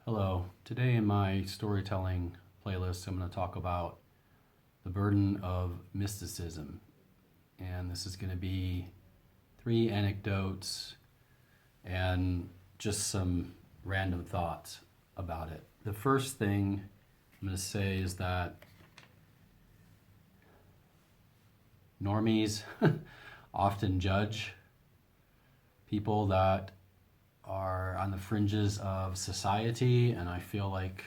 Hello. Today in my storytelling playlist, I'm going to talk about the burden of mysticism. And this is going to be 3 anecdotes and just some random thoughts about it. The first thing I'm going to say is that normies often judge people that are on the fringes of society, and I feel like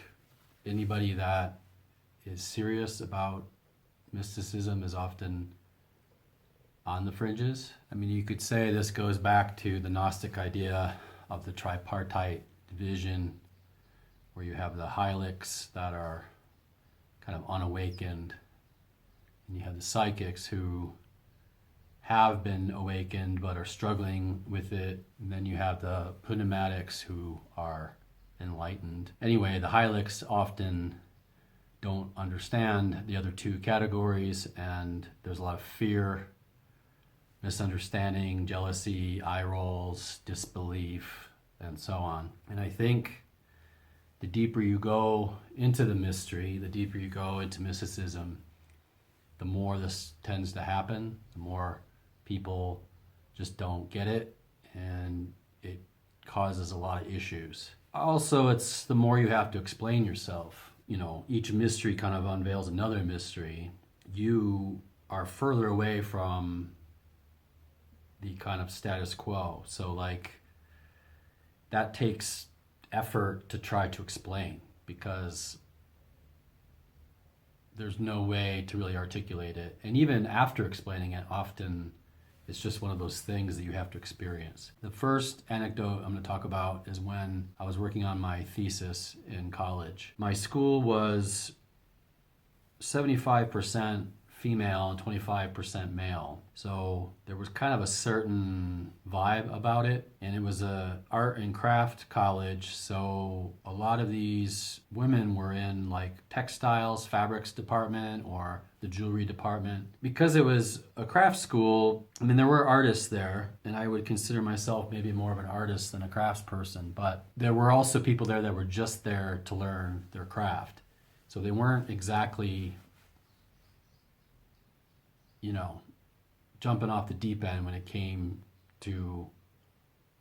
anybody that is serious about mysticism is often on the fringes. I mean, you could say this goes back to the Gnostic idea of the tripartite division, where you have the hylics that are kind of unawakened, and you have the psychics who have been awakened but are struggling with it, and then you have the pneumatics who are enlightened. Anyway, the hylics often don't understand the other 2 categories, and there's a lot of fear, misunderstanding, jealousy, eye rolls, disbelief, and so on. And I think the deeper you go into the mystery, the deeper you go into mysticism, the more this tends to happen, the more people just don't get it, and it causes a lot of issues. Also, it's the more you have to explain yourself. You know, each mystery kind of unveils another mystery. You are further away from the kind of status quo. So like, that takes effort to try to explain, because there's no way to really articulate it. And even after explaining it, often it's just one of those things that you have to experience. The first anecdote I'm going to talk about is when I was working on my thesis in college. My school was 75% female and 25% male. So there was kind of a certain vibe about it, and it was a art and craft college. So a lot of these women were in like textiles, fabrics department, or the jewelry department. Because it was a craft school, I mean, there were artists there, and I would consider myself maybe more of an artist than a crafts person, but there were also people there that were just there to learn their craft. So they weren't exactly, you know, jumping off the deep end when it came to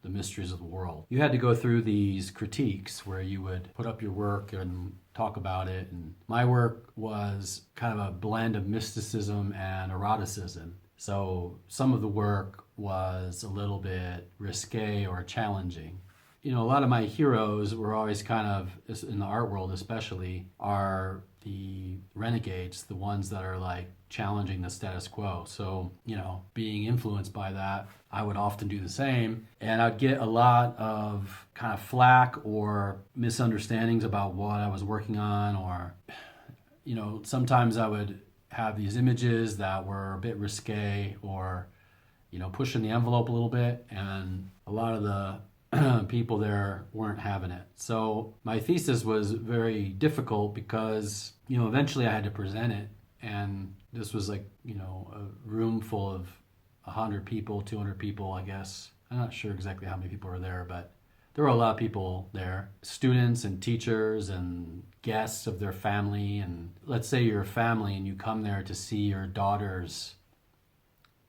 the mysteries of the world. You had to go through these critiques where you would put up your work and talk about it. And my work was kind of a blend of mysticism and eroticism. So some of the work was a little bit risque or challenging. You know, a lot of my heroes were always kind of, in the art world especially, are the renegades, the ones that are like challenging the status quo. So, you know, being influenced by that, I would often do the same. And I'd get a lot of kind of flack or misunderstandings about what I was working on, or, you know, sometimes I would have these images that were a bit risque or, you know, pushing the envelope a little bit, and a lot of the people there weren't having it. So my thesis was very difficult because, you know, eventually I had to present it, and this was like, you know, a room full of 100 people, 200 people, I guess. I'm not sure exactly how many people were there, but there were a lot of people there, students and teachers and guests of their family. And let's say you're a family and you come there to see your daughter's,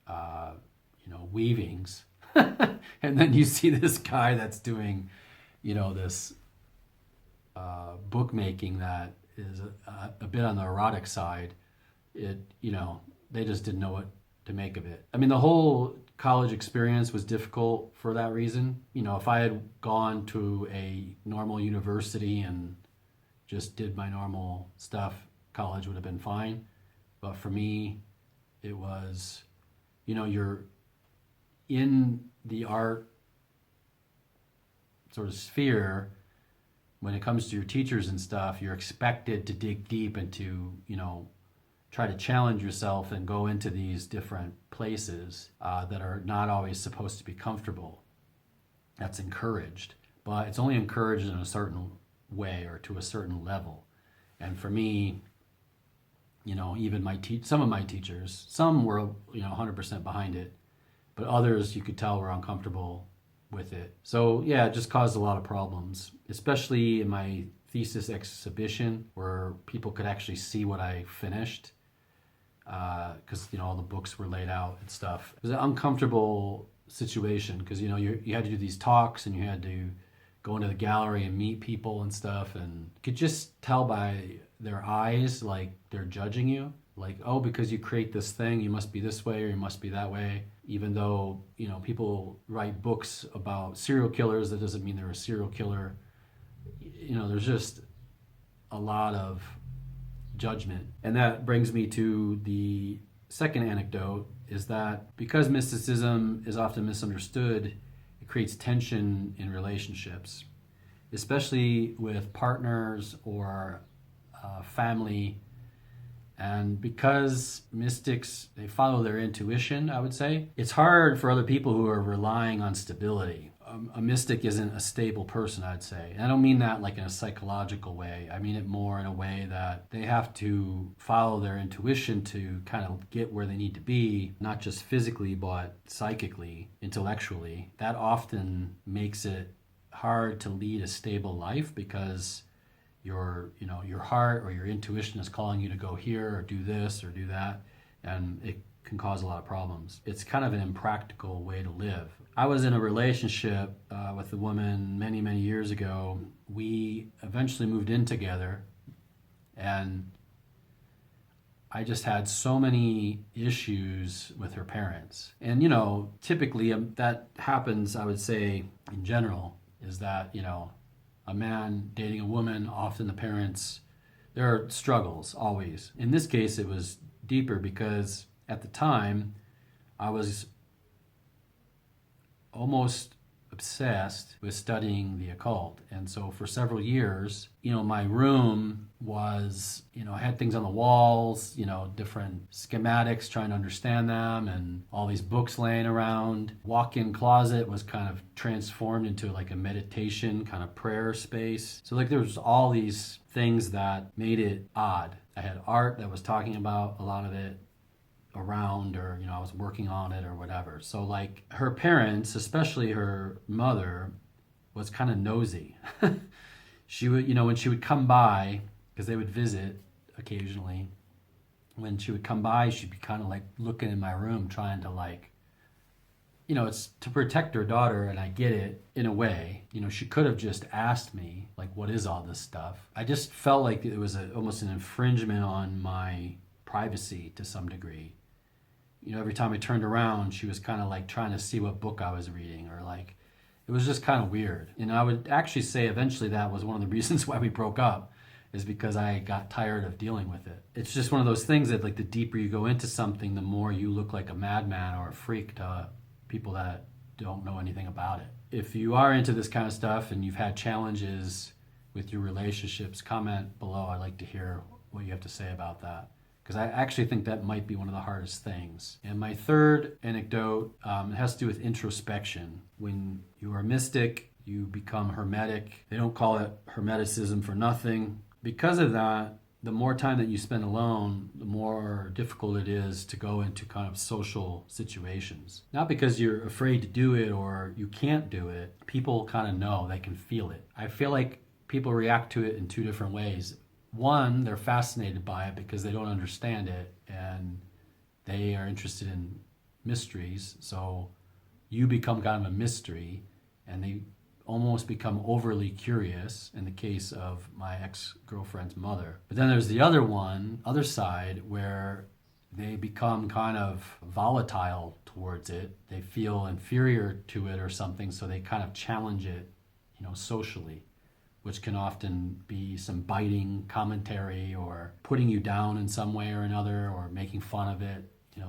you know, weavings. And then you see this guy that's doing, you know, this bookmaking that is a bit on the erotic side. It, you know, they just didn't know what to make of it. I mean, the whole college experience was difficult for that reason. You know, if I had gone to a normal university and just did my normal stuff, college would have been fine. But for me, it was, you know, you're in the art sort of sphere. When it comes to your teachers and stuff, you're expected to dig deep into, you know, try to challenge yourself and go into these different places that are not always supposed to be comfortable. That's encouraged, but it's only encouraged in a certain way or to a certain level. And for me, you know, even some of my teachers, some were, you know, 100% behind it, but others you could tell were uncomfortable with it. So yeah, it just caused a lot of problems, especially in my thesis exhibition where people could actually see what I finished, because all the books were laid out and stuff. It was an uncomfortable situation because you had to do these talks and you had to go into the gallery and meet people and stuff, and you could just tell by their eyes like they're judging you, like, oh, because you create this thing you must be this way or you must be that way. Even though people write books about serial killers, that doesn't mean they're a serial killer. There's just a lot of judgment. And that brings me to the second anecdote, is that because mysticism is often misunderstood, it creates tension in relationships, especially with partners or family. And because mystics, they follow their intuition, I would say, it's hard for other people who are relying on stability. A mystic isn't a stable person, I'd say. And I don't mean that like in a psychological way. I mean it more in a way that they have to follow their intuition to kind of get where they need to be, not just physically, but psychically, intellectually. That often makes it hard to lead a stable life because your heart or your intuition is calling you to go here or do this or do that, and it can cause a lot of problems. It's kind of an impractical way to live. I was in a relationship with a woman many, many years ago. We eventually moved in together, and I just had so many issues with her parents. And typically that happens, I would say, in general, is that a man dating a woman, often the parents, there are struggles always. In this case, it was deeper because at the time I was almost obsessed with studying the occult. And so for several years, my room was, I had things on the walls, different schematics, trying to understand them, and all these books laying around. Walk-in closet was kind of transformed into like a meditation kind of prayer space. So there was all these things that made it odd. I had art that was talking about a lot of it around, or I was working on it or whatever. So her parents, especially her mother, was kind of nosy. She would, when she would come by, because they would visit occasionally, when she would come by, she'd be kind of looking in my room, trying to it's to protect her daughter, and I get it in a way. She could have just asked me what is all this stuff. I just felt like it was almost an infringement on my privacy to some degree. Every time I turned around, she was kind of trying to see what book I was reading, or it was just kind of weird. And I would actually say eventually that was one of the reasons why we broke up, is because I got tired of dealing with it. It's just one of those things that the deeper you go into something, the more you look like a madman or a freak to people that don't know anything about it. If you are into this kind of stuff and you've had challenges with your relationships, comment below. I'd like to hear what you have to say about that, because I actually think that might be one of the hardest things. And my third anecdote has to do with introspection. When you are a mystic, you become hermetic. They don't call it Hermeticism for nothing. Because of that, the more time that you spend alone, the more difficult it is to go into kind of social situations. Not because you're afraid to do it or you can't do it. People kind of know, they can feel it. I feel like people react to it in two different ways. One, they're fascinated by it because they don't understand it and they are interested in mysteries. So you become kind of a mystery, and they almost become overly curious in the case of my ex-girlfriend's mother. But then there's the other side, where they become kind of volatile towards it. They feel inferior to it or something, so they kind of challenge it, socially, which can often be some biting commentary or putting you down in some way or another, or making fun of it,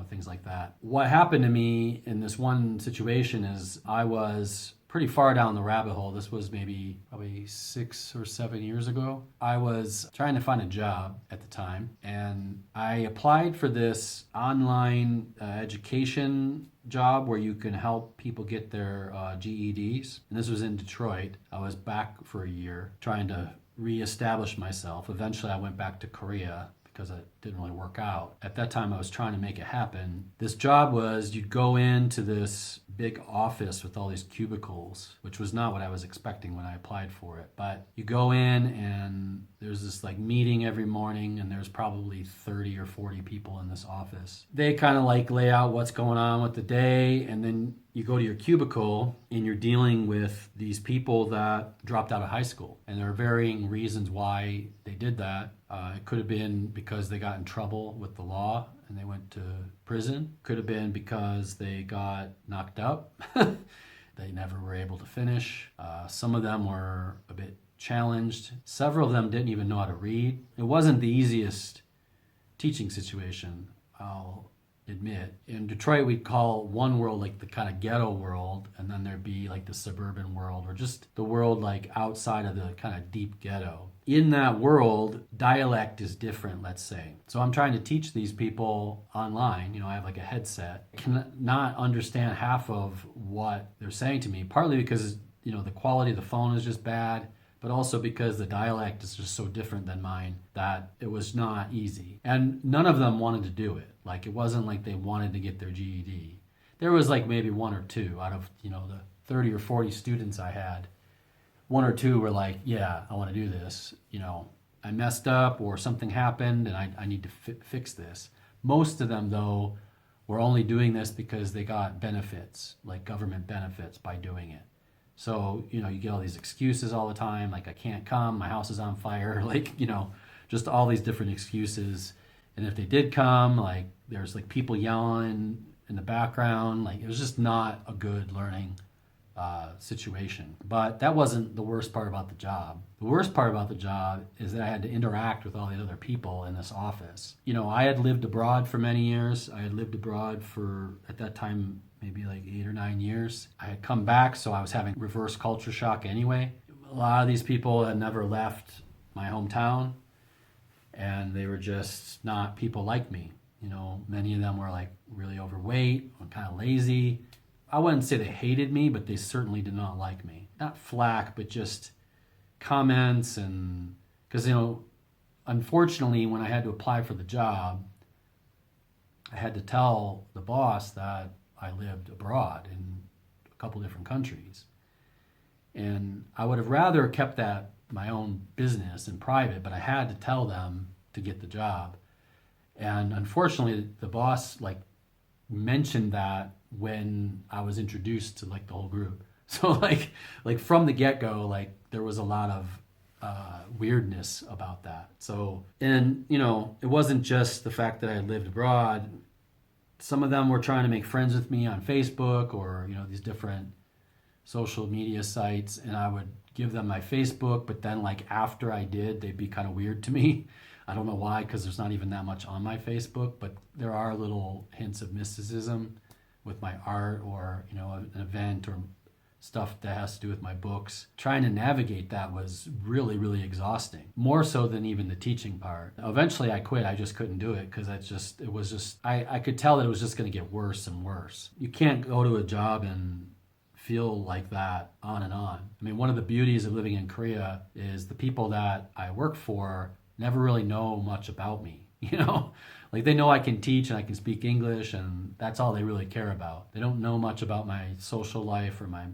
things like that. What happened to me in this one situation is I was pretty far down the rabbit hole. This was probably 6 or 7 years ago. I was trying to find a job at the time, and I applied for this online education job where you can help people get their GEDs. And this was in Detroit. I was back for a year trying to reestablish myself. Eventually I went back to Korea because it didn't really work out. At that time, I was trying to make it happen. This job was you'd go into this big office with all these cubicles, which was not what I was expecting when I applied for it. But you go in and there's this like meeting every morning, and there's probably 30 or 40 people in this office. They kind of like lay out what's going on with the day, and then you go to your cubicle and you're dealing with these people that dropped out of high school. And there are varying reasons why they did that. It could have been because they got in trouble with the law and they went to prison. Could have been because they got knocked up. They never were able to finish. Some of them were a bit challenged. Several of them didn't even know how to read. It wasn't the easiest teaching situation, I'll admit. In Detroit, we'd call one world like the kind of ghetto world, and then there'd be like the suburban world, or just the world like outside of the kind of deep ghetto. In that world, dialect is different, let's say. So I'm trying to teach these people online. I have like a headset. I cannot understand half of what they're saying to me, partly because, the quality of the phone is just bad, but also because the dialect is just so different than mine that it was not easy. And none of them wanted to do it. Like, it wasn't like they wanted to get their GED. There was like maybe one or two out of, the 30 or 40 students I had. One or two were like, yeah, I want to do this. I messed up or something happened and I need to fix this. Most of them, though, were only doing this because they got benefits, like government benefits, by doing it. So, you get all these excuses all the time, like I can't come, my house is on fire, like, just all these different excuses. And if they did come, like there's like people yelling in the background, like it was just not a good learning situation. But that wasn't the worst part about the job. The worst part about the job is that I had to interact with all the other people in this office. I had lived abroad for many years. I had lived abroad for, at that time, maybe like 8 or 9 years. I had come back, so I was having reverse culture shock anyway. A lot of these people had never left my hometown, and they were just not people like me. Many of them were like really overweight, kind of lazy. I wouldn't say they hated me, but they certainly did not like me. Not flack, but just comments. And because, unfortunately, when I had to apply for the job, I had to tell the boss that I lived abroad in a couple different countries. And I would have rather kept that my own business and private, but I had to tell them to get the job. And unfortunately, the boss mentioned that when I was introduced to the whole group. So like from the get-go, there was a lot of weirdness about that. So, and it wasn't just the fact that I had lived abroad. Some of them were trying to make friends with me on Facebook or these different social media sites, and I would give them my Facebook, but then after I did, they'd be kind of weird to me. I don't know why, because there's not even that much on my Facebook, but there are little hints of mysticism with my art or an event or stuff that has to do with my books. Trying to navigate that was really, really exhausting, more so than even the teaching part. Eventually I quit. I just couldn't do it because I could tell that it was just going to get worse and worse. You can't go to a job and feel like that on and on. I mean, one of the beauties of living in Korea is the people that I work for never really know much about me. They know I can teach and I can speak English, and that's all they really care about. They don't know much about my social life or my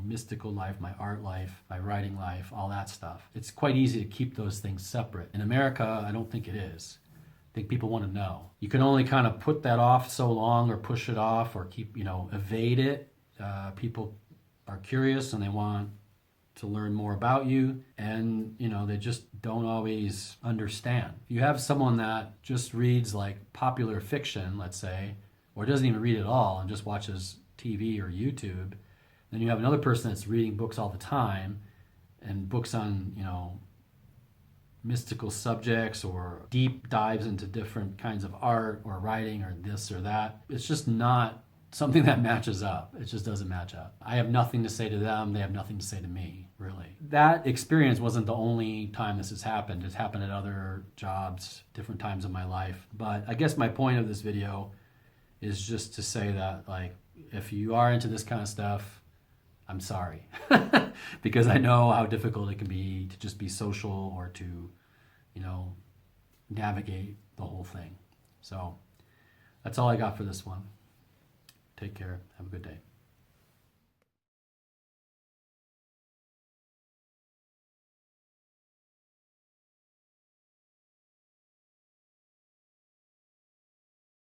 mystical life, my art life, my writing life, all that stuff. It's quite easy to keep those things separate. In America, I don't think it is. I think people want to know. You can only kind of put that off so long, or push it off, or keep evade it. People are curious and they want to learn more about you, and they just don't always understand. If you have someone that just reads popular fiction, let's say, or doesn't even read at all and just watches TV or YouTube, then you have another person that's reading books all the time, and books on mystical subjects or deep dives into different kinds of art or writing or this or that. It's just not something that matches up. It just doesn't match up. I have nothing to say to them. They have nothing to say to me, really. That experience wasn't the only time this has happened. It's happened at other jobs, different times in my life. But I guess my point of this video is just to say that, if you are into this kind of stuff, I'm sorry. Because I know how difficult it can be to just be social or to, navigate the whole thing. So that's all I got for this one. Take care. Have a good day.